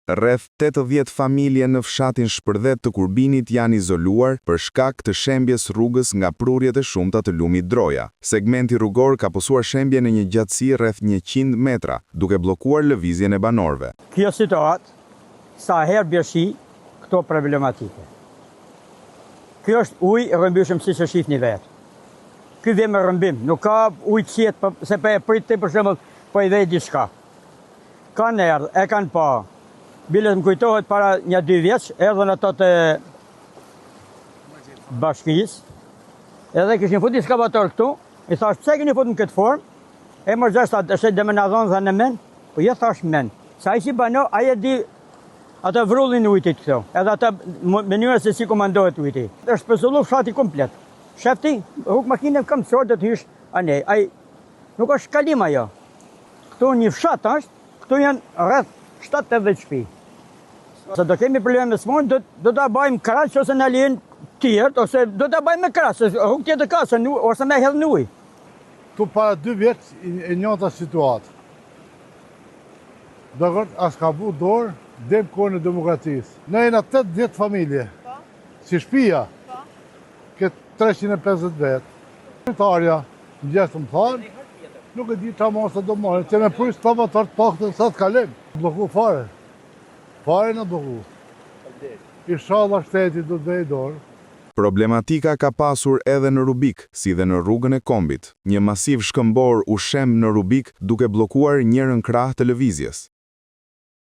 Rreth 80 familje në fshatin Shpërdhet të Kurbinit janë izoluar për shkak të shembjes rrugës nga prurjet e shumta të lumit Droja. Segmenti rrugor ka posuar shembje në një gjatësi rreth 100 metra, duke bllokuar lëvizjen e banorëve. Kjo situatë sa herë bjershi këto problematike. Kjo është ujë e rrëmbyeshëm siç e shihni vetë. Ky vjen me rrëmbim, nuk ka ujë qetë se po e prit ti për shembull po i vej diçka. Kanë erdhë, e kanë pa. Bilet më kujtohet para 1-2 vjeç, erdhën ato të bashkisë, edhe kishin futur skavator këtu, i thash pse keni futur në këtë formë? E më gjashta është dhe më na dhonë dhe në men, po jo thash men. Sa ai si bano, ai e di ato vrullin ujtit këto, edhe ato mënyra se si komandohet ujti. Është pezullu fshati komplet. Shefti, rrugë makinën kam çort të hysh anej. Ai nuk është kalim ajo. Këtu një fshat është, këtu janë rreth 70 shtëpi. Se do kemi probleme me smunë, do ta bëjmë krahas ose në alien tjerë, ose do ta bëjmë me krahas, rrugë tjetër ka, ose me hedh në ujë. Tu para 2 vjet e njëjta situatë. Dogët as ka bu dorë dem kohën e demokracisë. Ne jena 80 familje. Si shtëpia. Këtë 350 vet. Qytetarja, gjithë më thanë, nuk e di ta mos të do marrë, që me prujë skavator të paktën sa të kalim. Bloku fare. Fare në bloku. Inshallah shteti do të vejë dorë. Problematika ka pasur edhe në Rubik, si dhe në rrugën e Kombit. Një masiv shkëmbor u shem në Rubik duke bllokuar njërin krah të lëvizjes.